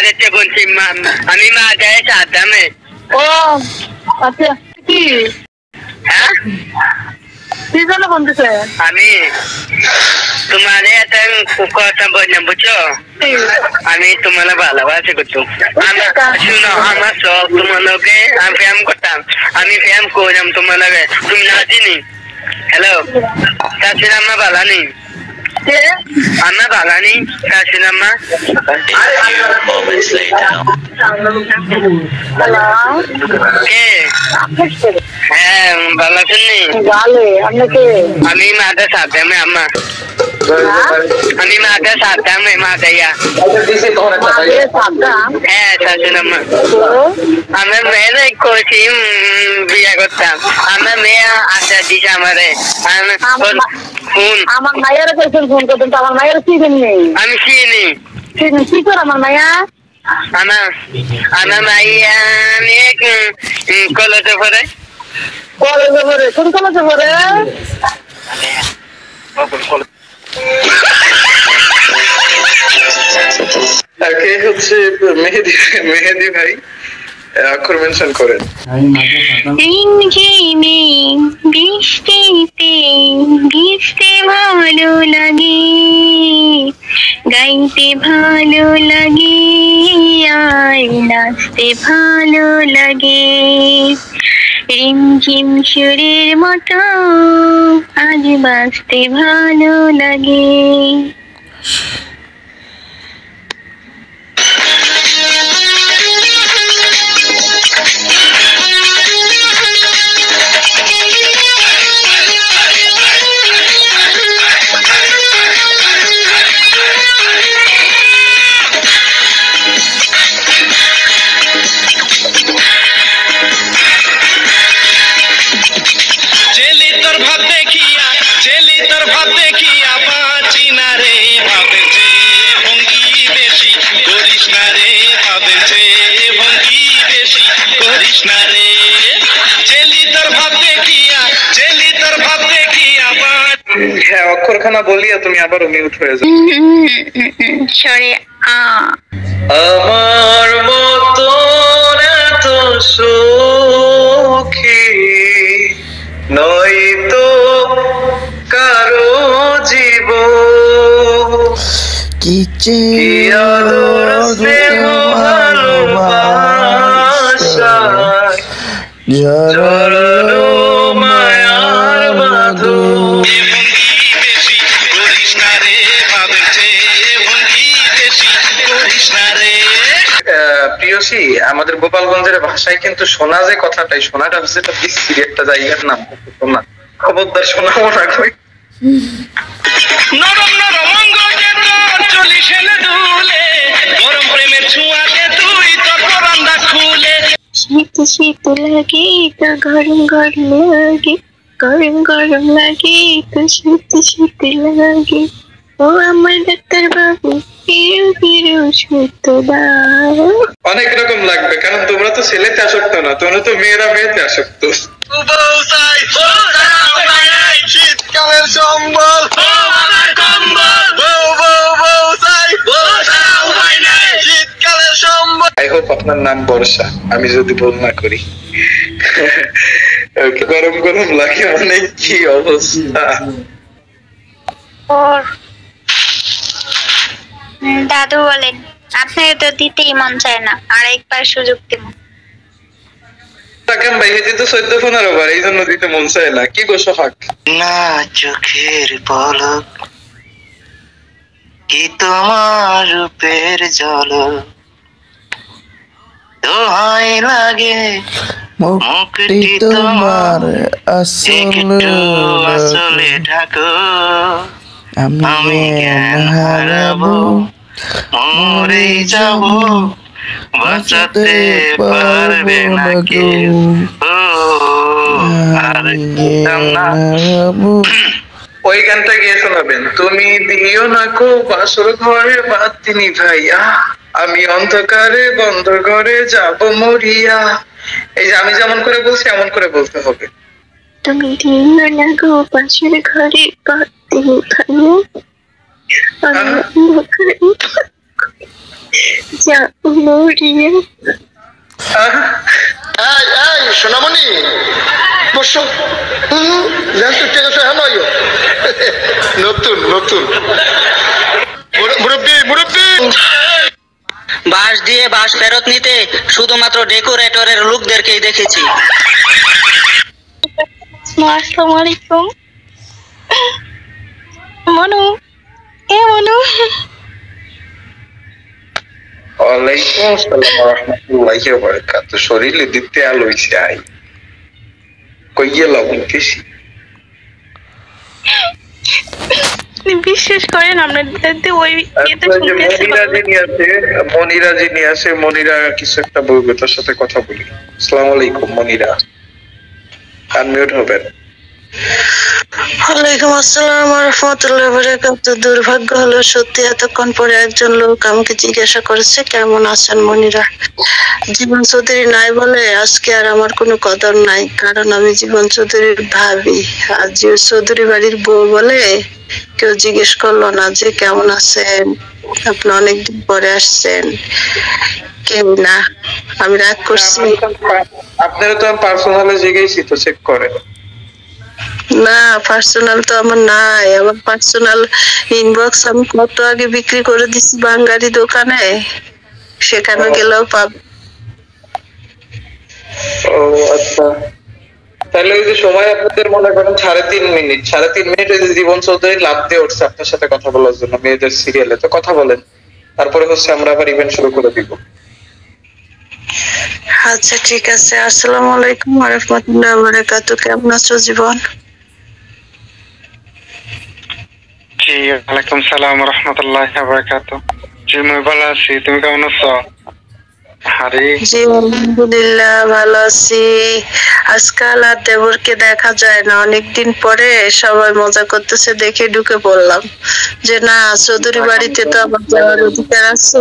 যেতে বলছি আমি মা যায় সাদামে। ও আচ্ছা কি হ্যাঁ কি জন্য বলতেছে? আমি তোমার একটা কথা বললাম বুঝছো, আমি তোমার ভালোবাসি করতো। শুনো আমার সব তোমার লোকে আমি ফ্যাম করতাম, আমি ফ্যাম করলাম তোমার লগে, তুমি না চিনি। হ্যালো তাছাড়া আমার ভালো নেই, আমার ভালো নেই তাছাড়া আমার কে হ্যাঁ ভালো আছেন নি? আমি মাদের সাথে আম্মা আমি মাদের সাথে মাদাইয়া হ্যাঁ শাশুড়াম্মা আমার মেয়ে করছি বিয়ে করতাম, আমার মেয়ে আশা দিছে আমারে ফোন আমার মায়ের কাছে ফোন করতেন, আমার মায়ের চিনেন নেই, আমি চিনি কি করে আমার মায়া আমার মাইয়া নিয়ে কলেজে পড়ে। কলেজে পড়ে? কোন কলেজে পড়ে? তাকে হচ্ছে মেহেদি মেহেদি ভাই অক্ষর মেনশন করেন। রিমঝিমে বৃষ্টিতে ভিজতে ভালো লাগে, গাইতে ভালো লাগে, আর নাচতে ভালো লাগে। রিমঝিম সুরের মতো আজ বাঁচতে ভালো লাগে। হ্যাঁ অক্ষরখানা বলিয়া তুমি আবারও মিউট হয়ে যাও। সরে আমার মতো এত সুখী নয়তো কারো জীব, কি আদর স্নেহ ভালোবাসা জড়ানো মায়ার বাঁধন। প্রিয়সী আমাদের গোপালগঞ্জের ভাষায় কিন্তু শোনা যে কথাটাই, শোনাটা হচ্ছে একটা বিশ্রী একটা জায়গার নাম। শোনা খবরদার শোনাবো না কই। নরম নরম অঙ্গকে তোর চলিস এনে দুলে, গরম প্রেমের ছোঁয়াতে তুই তোর বারান্দা খুলে। শীত শীত লাগে তো গরম গরম লাগে, গরম গরম লাগে তো শীত শীত লাগে। ও আমার ডাক্তার বাবু হিরো হিরো সত্য দাও। অনেক রকম লাগবে, কারণ তোমরা তো ছেলেতে আসক্ত না, তোমরা তো মেয়েরা মেয়েতে আসক্ত। শীতকালের সম্বল শীতকালের সম্বল। আই হোপ আপনার নাম বর্ষা, আমি যদি ভুল না করি। গরম গরম লাগে মানে কি অবস্থা। দাদু বলেন আপনাকে তো দিতেই মন চায় না, আরেকবার সুযোগ দিব। ভাই এতে তো 14-15 বার, এই জন্য দিতে মন চায় না। কি গো সোহাগ? না চোখের পলক কি তোমার রূপের ঝলক, দোহাই লাগে মুখটি তোমার আসলে ঢাকো, আমি জ্ঞান হারাবো মরে যাব, বাঁচাতে পারবে না কেউ। ওই গানটা গিয়ে শোনাবেন। তুমি দিও না কো বাসর ঘরে বাতি নিভাইয়া, আমি অন্ধকারে বন্ধ ঘরে যাব মরিয়া। এই যে আমি যেমন করে বলছি এমন করে বলতে হবে। তুমি দিও না গো বাসর ঘরে বাতি নিভাইয়া, আমি অন্ধকারে যাব মরিয়া। এই সোনামণি বসো। জান তো ঠিক আছে। হ্যালো নতুন নতুন মুরব্বী মুরব্বী। বাঁশ দিয়ে বাঁশ ফেরত নিতে শুধুমাত্র ডেকোরেটরের লোকদেরকেই দেখেছি। আসসালামু আলাইকুম। মনু মনু। ওয়ালাইকুম আসসালাম ওয়া রাহমাতুল্লাহি ওয়া বারাকাতুহু। শরীরে দিতে আলো হইছে আই কই গেল বলতেছি। বিশ্বাস করেন আমরা ওই মনিরা যিনি আছে মনিরা কিছু একটা বলবে, তার সাথে কথা বলি। আসসালামু আলাইকুম মনিরা, আনমিউট হবেন। ওয়ালাইকুম আসসালাম ওয়া রাহমাতুল্লাহি ওয়া বারাকাতুহু। দুর্ভাগ্য হলো সত্যি এতক্ষণ পরে একজন লোক আমাকে জিজ্ঞাসা করেছে কেমন আছেন মনিরা। জীবন চৌধুরী নাই বলে আজকে আর আমার কোনো কদর নাই, কারণ আমি জীবন চৌধুরীর ভাবি। আর জীবন চৌধুরী বাড়ির বউ বলে কেউ জিজ্ঞেস করলো না যে কেমন আছেন, আপনি অনেকদিন পরে আসছেন, কেউ না। আমি রাগ করছি আপনারা তো পার্সোনালে জিজ্ঞেসই তো চেক করেন না। পার্সোনাল তো আমার নাই, আমার পার্সোনাল ইনবক্স আমি কত আগে বিক্রি করে দিছি বাঙালি দোকানে, সেখানে গেলেও পাব। ও আচ্ছা, তাহলে ওই যে সময় আপনাদের মনে করেন 3.5 মিনিট ওই যে জীবন চৌধুরী লাভ দিয়ে উঠছে আপনার সাথে কথা বলার জন্য মেয়েদের সিরিয়ালে, তো কথা বলেন, তারপরে হচ্ছে আমরা আবার ইভেন্ট শুরু করে দিব। আচ্ছা ঠিক আছে। আসসালামু আলাইকুম ওয়া রাহমাতুল্লাহি ওয়া বারাকাতুহু। কেমন আছো জীবন? জি ওয়ালাইকুম সালাম ওয়া রাহমাতুল্লাহি ওয়া বারাকাতুহু। জি আমি ভালো আছি, তুমি কেমন আছো? জি আলহামদুলিল্লাহ ভালো আছি। আজকাল আর দেবরকে দেখা যায় না, অনেকদিন পরে সবাই মজা করতেছে দেখে ঢুকে পড়লাম যে না চৌধুরী বাড়িতে তো আবার যাওয়ার অধিকার আছে।